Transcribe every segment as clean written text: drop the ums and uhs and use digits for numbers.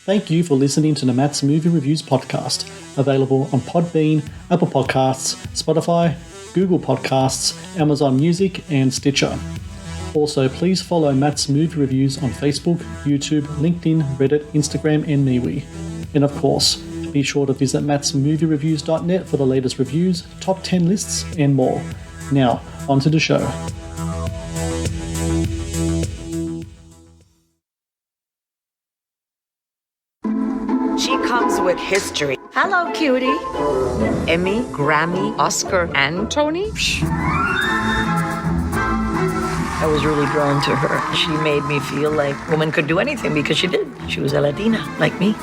Thank you for listening to the Matt's Movie Reviews podcast, available on Podbean, Apple Podcasts, Spotify, Google Podcasts, Amazon Music, and Stitcher. Also, please follow Matt's Movie Reviews on Facebook, YouTube, LinkedIn, Reddit, Instagram, and MeWe. And of course, be sure to visit mattsmoviereviews.net for the latest reviews, top 10 lists, and more. Now, on to the show. She comes with history. Hello, cutie. Emmy, Grammy, Oscar, and Tony. I was really drawn to her. She made me feel like a woman could do anything because she did. She was a Latina, like me.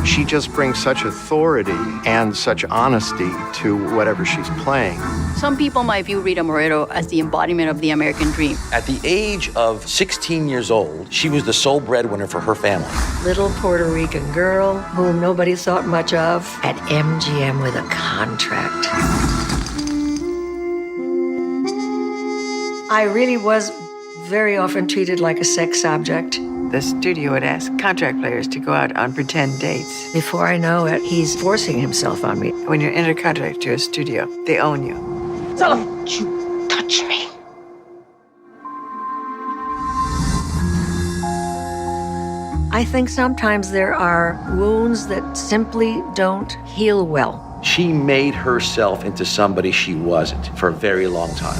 She just brings such authority and such honesty to whatever she's playing. Some people might view Rita Moreno as the embodiment of the American dream. At the age of 16 years old, she was the sole breadwinner for her family. Little Puerto Rican girl whom nobody thought much of at MGM with a contract. I really was very often treated like a sex object. The studio would ask contract players to go out on pretend dates. Before I know it, he's forcing himself on me. When you're under contract to a studio, they own you. Don't you touch me. I think sometimes there are wounds that simply don't heal well. She made herself into somebody she wasn't for a very long time.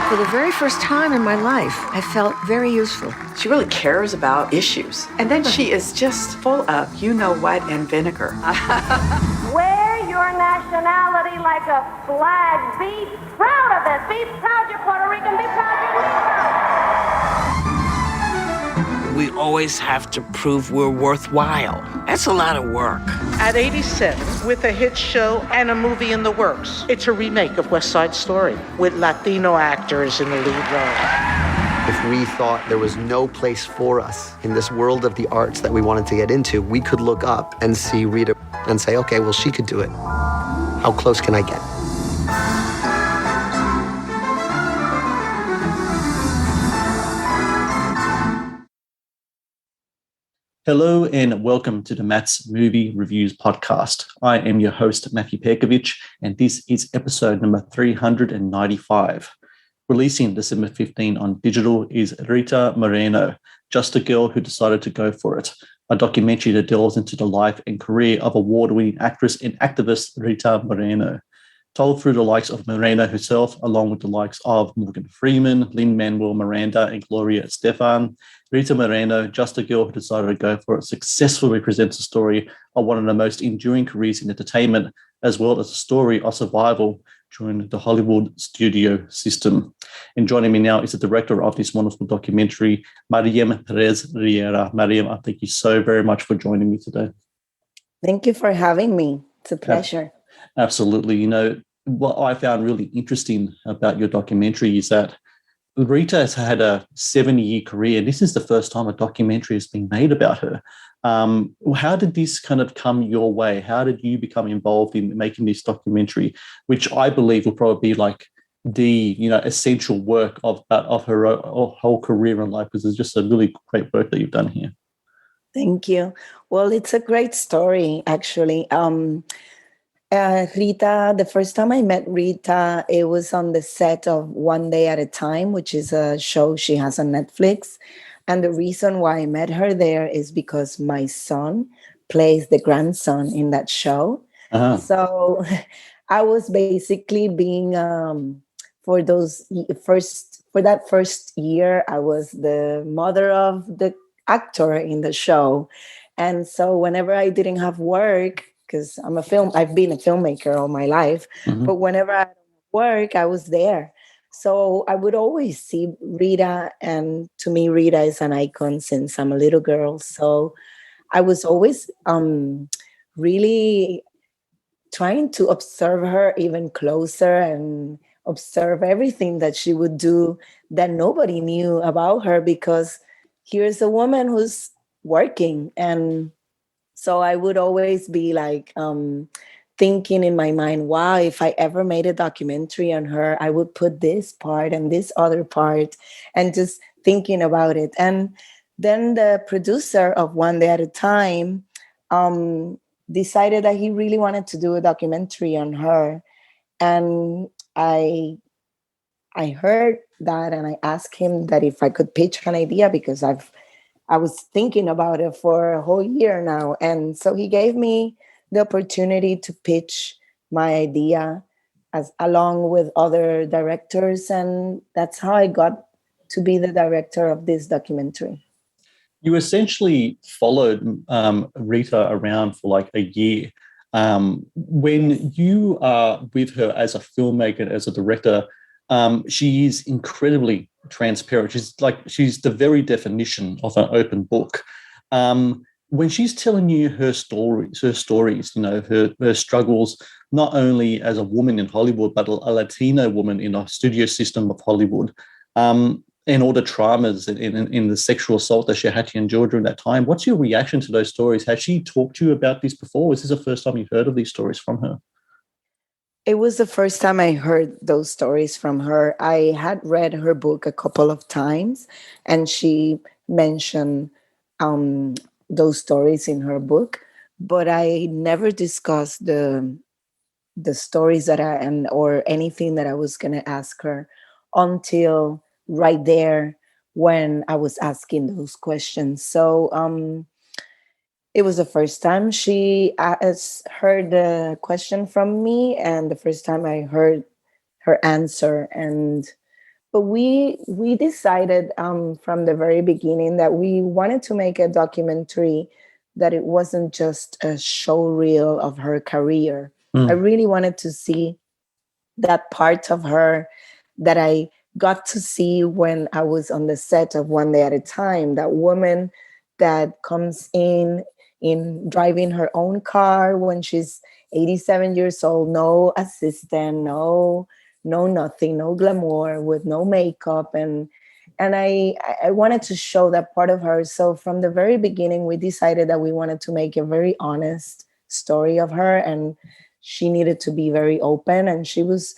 For the very first time in my life, I felt very useful. She really cares about issues. And then she is just full of you-know-what and vinegar. Wear your nationality like a flag. Be proud of it. Be proud you're Puerto Rican. Be proud you're Latino. We always have to prove we're worthwhile. That's a lot of work. At 87, with a hit show and a movie in the works, it's a remake of West Side Story with Latino actors in the lead role. If we thought there was no place for us in this world of the arts that we wanted to get into, we could look up and see Rita and say, okay, well, she could do it. How close can I get? Hello and welcome to the Matt's Movie Reviews podcast. I am your host, Matthew Pejkovic, and this is episode number 395. Releasing December 15 on digital is Rita Moreno, Just a Girl Who Decided to Go For It, a documentary that delves into the life and career of award-winning actress and activist Rita Moreno. Told through the likes of Moreno herself, along with the likes of Morgan Freeman, Lin-Manuel Miranda, and Gloria Estefan, Rita Moreno, Just a Girl Who Decided to Go For It, successfully presents a story of one of the most enduring careers in entertainment, as well as a story of survival during the Hollywood studio system. And joining me now is the director of this wonderful documentary, Mariem Perez Riera. Mariem, I thank you so very much for joining me today. Thank you for having me. It's a pleasure. Absolutely. You know, what I found really interesting about your documentary is that Rita has had a 7-year career. This is the first time a documentary has been made about her. How did this kind of come your way? How did you become involved in making this documentary, which I believe will probably be like the essential work of her whole career in life? Because it's just a really great work that you've done here. Thank you. Well, it's a great story, actually. Rita, the first time I met Rita, it was on the set of One Day at a Time, which is a show she has on Netflix. And the reason why I met her there is because my son plays the grandson in that show. Uh-huh. So I was basically being, for that first year, I was the mother of the actor in the show. And so whenever I didn't have work, because I've been a filmmaker all my life, mm-hmm. but whenever I had work, I was there. So I would always see Rita, and to me, Rita is an icon since I'm a little girl. So I was always really trying to observe her even closer and observe everything that she would do that nobody knew about her, because here's a woman who's working. And so I would always be like thinking in my mind, wow, if I ever made a documentary on her, I would put this part and this other part, and just thinking about it. And then the producer of One Day at a Time decided that he really wanted to do a documentary on her. And I heard that, and I asked him that if I could pitch an idea, because I was thinking about it for a whole year now. And so he gave me the opportunity to pitch my idea along with other directors. And that's how I got to be the director of this documentary. You essentially followed Rita around for like a year. When you are with her as a filmmaker, as a director, she is incredibly transparent. She's the very definition of an open book. When she's telling you her stories, her struggles, not only as a woman in Hollywood, but a Latino woman in a studio system of Hollywood, and all the traumas in the sexual assault that she had to endure during that time. What's your reaction to those stories? Has she talked to you about this before? Was this the first time you heard of these stories from her? It was the first time I heard those stories from her. I had read her book a couple of times, and she mentioned those stories in her book, but I never discussed the stories that or anything that I was going to ask her until right there when I was asking those questions. So it was the first time she heard the question from me, and the first time I heard her answer. But we decided from the very beginning that we wanted to make a documentary that it wasn't just a show reel of her career. I really wanted to see that part of her that I got to see when I was on the set of One Day at a Time, that woman that comes in driving her own car when she's 87 years old, no assistant, no nothing, no glamour, with no makeup. And I wanted to show that part of her. So from the very beginning, we decided that we wanted to make a very honest story of her, and she needed to be very open. And she was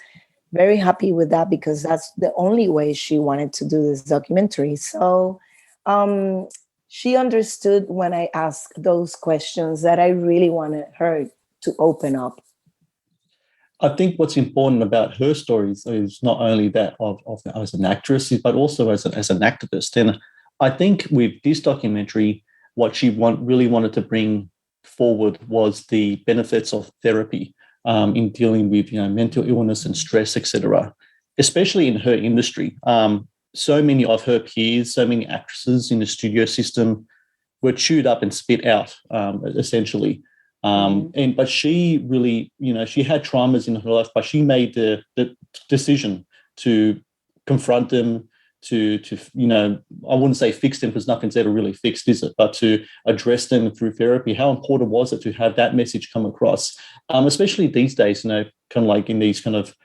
very happy with that, because that's the only way she wanted to do this documentary. So she understood when I asked those questions that I really wanted her to open up. I think what's important about her stories is not only that of as an actress, but also as an activist. And I think with this documentary, what she really wanted to bring forward was the benefits of therapy in dealing with mental illness and stress, etc. Especially in her industry. So many of her peers, so many actresses in the studio system were chewed up and spit out, essentially. But she really, she had traumas in her life, but she made the decision to confront them, to I wouldn't say fix them, because nothing's ever really fixed, is it? But to address them through therapy. How important was it to have that message come across, especially these days? Kind of like in these kind of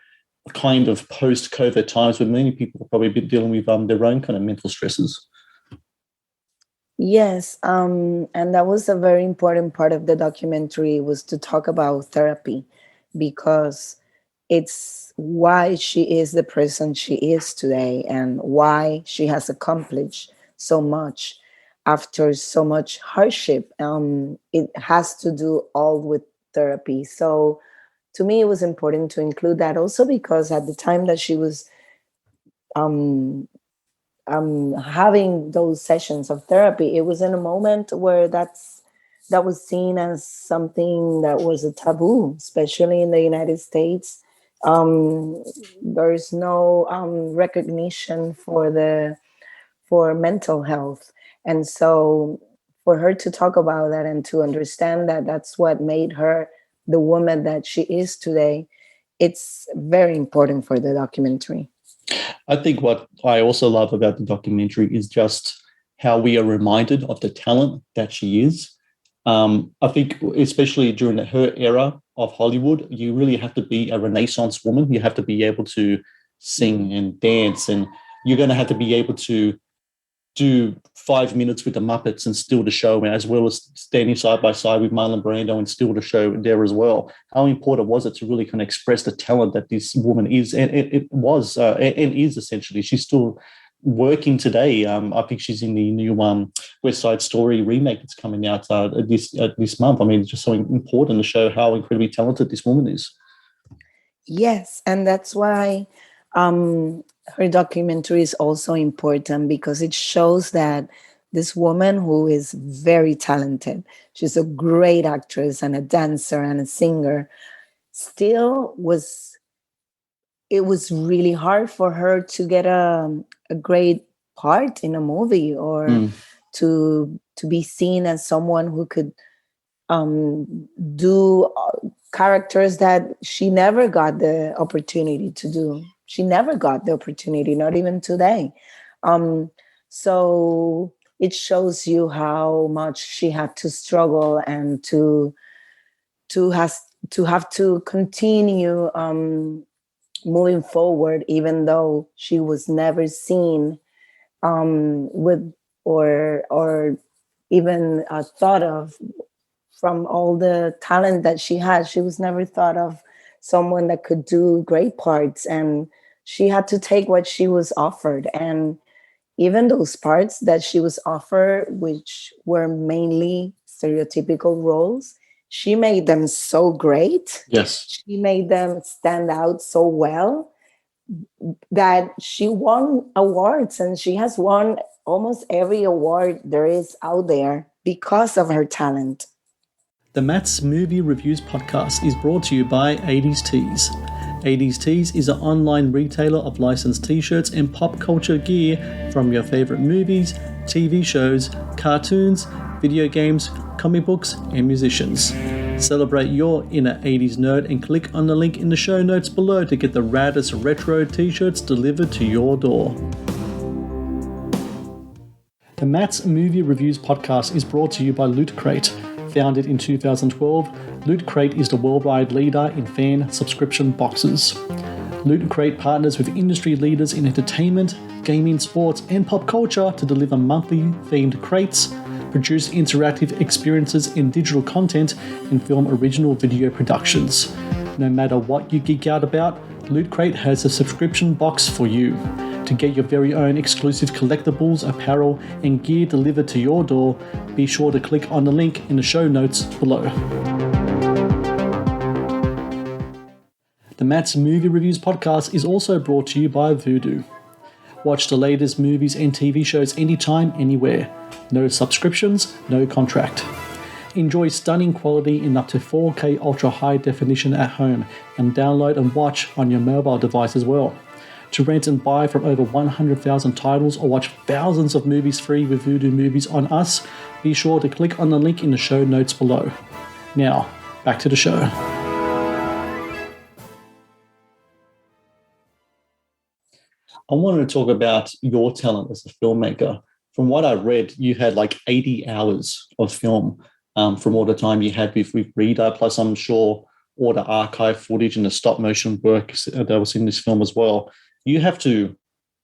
post-COVID times, where many people are probably dealing with their own kind of mental stresses. Yes, and that was a very important part of the documentary, was to talk about therapy, because it's why she is the person she is today, and why she has accomplished so much after so much hardship. It has to do all with therapy. So to me, it was important to include that, also because at the time that she was having those sessions of therapy, it was in a moment where that was seen as something that was a taboo, especially in the United States. There's no recognition for mental health. And so for her to talk about that and to understand that that's what made her the woman that she is today, it's very important for the documentary. I think what I also love about the documentary is just how we are reminded of the talent that she is. I think especially during her era of Hollywood, you really have to be a Renaissance woman. You have to be able to sing and dance, and you're going to have to be able to do 5 minutes with the Muppets and steal the show, as well as standing side by side with Marlon Brando and steal the show there as well. How important was it to really kind of express the talent that this woman is, and it was and is essentially. She's still working today. I think she's in the new West Side Story remake that's coming out this month. I mean, it's just so important to show how incredibly talented this woman is. Yes, and that's why her documentary is also important, because it shows that this woman who is very talented, she's a great actress and a dancer and a singer, it was really hard for her to get a great part in a movie, or to be seen as someone who could do characters that she never got the opportunity to do. She never got the opportunity, not even today. So it shows you how much she had to struggle and to have to continue moving forward, even though she was never seen with or even thought of. From all the talent that she had, she was never thought of someone that could do great parts, and she had to take what she was offered. And even those parts that she was offered, which were mainly stereotypical roles, she made them so great. Yes. She made them stand out so well that she won awards, and she has won almost every award there is out there because of her talent. The Matt's Movie Reviews podcast is brought to you by 80s Tees. 80s Tees is an online retailer of licensed t-shirts and pop culture gear from your favorite movies, TV shows, cartoons, video games, comic books, and musicians. Celebrate your inner 80s nerd and click on the link in the show notes below to get the raddest retro t-shirts delivered to your door. The Matt's Movie Reviews podcast is brought to you by Loot Crate. Founded in 2012, Loot Crate is the worldwide leader in fan subscription boxes. Loot Crate partners with industry leaders in entertainment, gaming, sports, and pop culture to deliver monthly themed crates, produce interactive experiences in digital content, and film original video productions. No matter what you geek out about, Loot Crate has a subscription box for you. To get your very own exclusive collectibles, apparel, and gear delivered to your door, be sure to click on the link in the show notes below. The Matt's Movie Reviews podcast is also brought to you by Vudu. Watch the latest movies and TV shows anytime, anywhere. No subscriptions, no contract. Enjoy stunning quality in up to 4K ultra high definition at home, and download and watch on your mobile device as well. To rent and buy from over 100,000 titles or watch thousands of movies free with Vudu Movies on us, be sure to click on the link in the show notes below. Now, back to the show. I wanted to talk about your talent as a filmmaker. From what I read, you had like 80 hours of film from all the time you had with Rita, plus I'm sure all the archive footage and the stop motion work that was in this film as well. You have to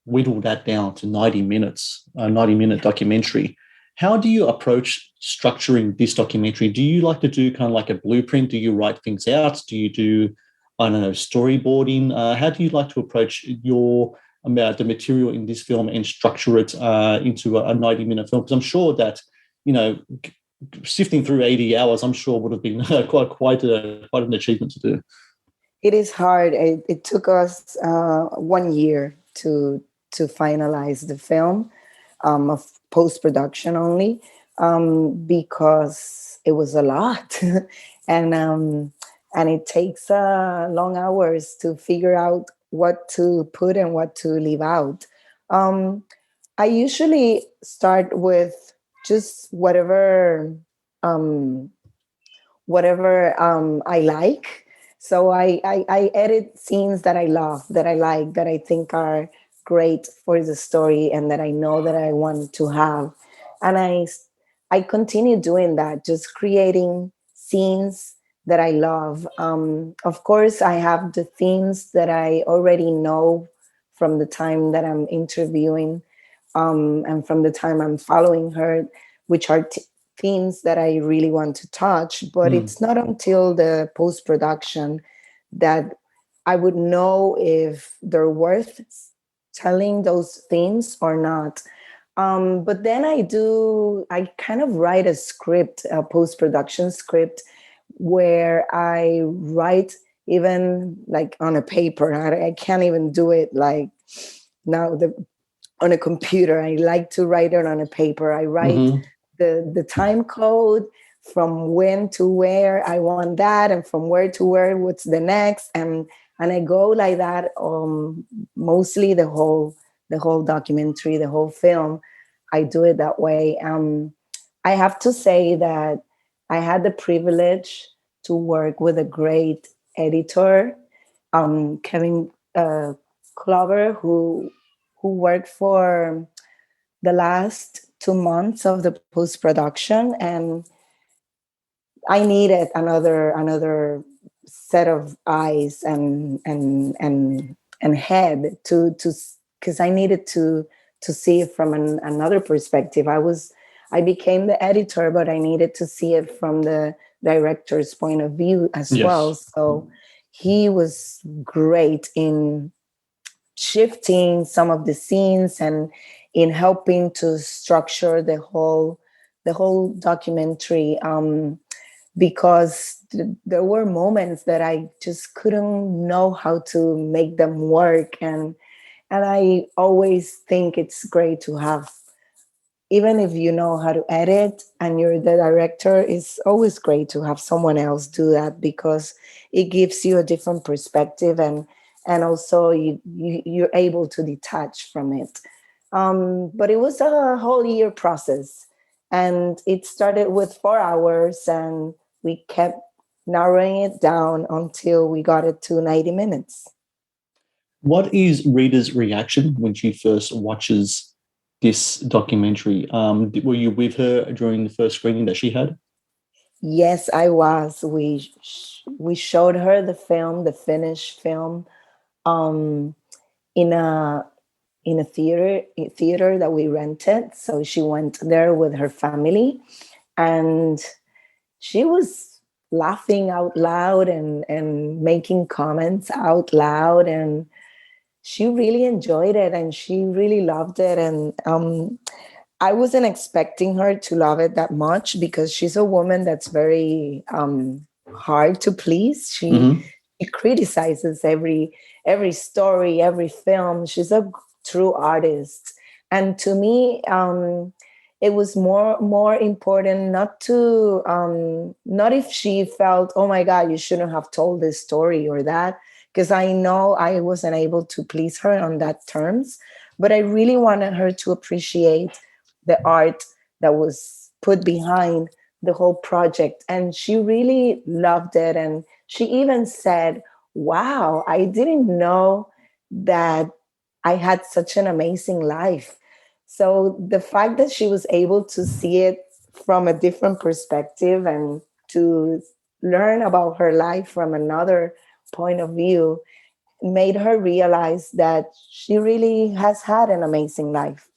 whittle that down to 90 minutes, a 90-minute documentary. How do you approach structuring this documentary? Do you like to do kind of like a blueprint? Do you write things out? Do you do, I don't know, storyboarding? How do you like to approach the material in this film and structure it into a 90-minute film? Because I'm sure that, sifting through 80 hours, I'm sure would have been quite an achievement to do. It is hard. It took us 1 year to finalize the film of post-production only, because it was a lot. and it takes long hours to figure out what to put and what to leave out. I usually start with just whatever I like. So I edit scenes that I love, that I like, that I think are great for the story and that I know that I want to have. And I continue doing that, just creating scenes that I love. Of course, I have the themes that I already know from the time that I'm interviewing and from the time I'm following her, which are themes that I really want to touch, but it's not until the post-production that I would know if they're worth telling those themes or not. But then I kind of write a script, a post-production script, where I write even like on a paper. I can't even do it like now on a computer. I like to write it on a paper. I write the time code from when to where I want that, and from where to where, what's the next, and I go like that. Mostly the whole documentary, the whole film, I do it that way. I have to say that I had the privilege to work with a great editor, Kevin Clover, who worked for the last 2 months of the post-production, and I needed another set of eyes and head to because I needed to see it from another perspective. I became the editor, but I needed to see it from the director's point of view as well. So he was great in shifting some of the scenes and in helping to structure the whole documentary, because there were moments that I just couldn't know how to make them work, and I always think it's great to have, even if you know how to edit and you're the director, it's always great to have someone else do that, because it gives you a different perspective, and also you're able to detach from it. But it was a whole year process, and it started with 4 hours, and we kept narrowing it down until we got it to 90 minutes. What is Rita's reaction when she first watches this documentary? Were you with her during the first screening that she had? Yes, I was. We showed her the film, the finished film, in a theater that we rented. So she went there with her family, and she was laughing out loud and making comments out loud, and she really enjoyed it, and she really loved it. And I wasn't expecting her to love it that much, because she's a woman that's very hard to please. She criticizes every story, every film. She's a true artist, and to me, it was more important not if she felt, oh my God, you shouldn't have told this story or that, because I know I wasn't able to please her on that terms, but I really wanted her to appreciate the art that was put behind the whole project. And she really loved it. And she even said, wow, I didn't know that I had such an amazing life. So the fact that she was able to see it from a different perspective and to learn about her life from another point of view made her realize that she really has had an amazing life.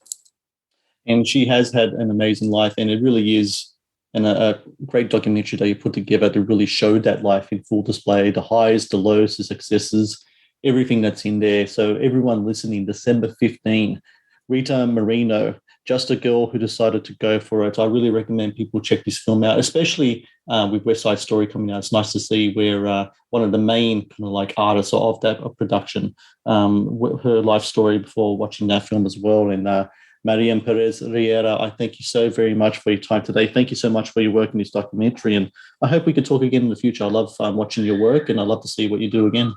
And she has had an amazing life, and it really is a great documentary that you put together to really show that life in full display, the highs, the lows, the successes, everything that's in there. So everyone listening, December 15, Rita Moreno, just a girl who decided to go for it. I really recommend people check this film out, especially with West Side Story coming out. It's nice to see where one of the main kind of like artists of production, her life story before watching that film as well. And Mariem Perez Riera, I thank you so very much for your time today. Thank you so much for your work in this documentary, and I hope we could talk again in the future. I love watching your work, and I love to see what you do again.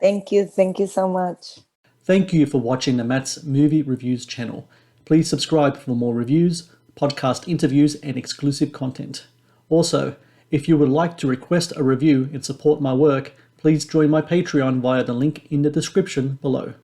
Thank you. Thank you so much. Thank you for watching the Matt's Movie Reviews channel. Please subscribe for more reviews, podcast interviews, and exclusive content. Also, if you would like to request a review and support my work, please join my Patreon via the link in the description below.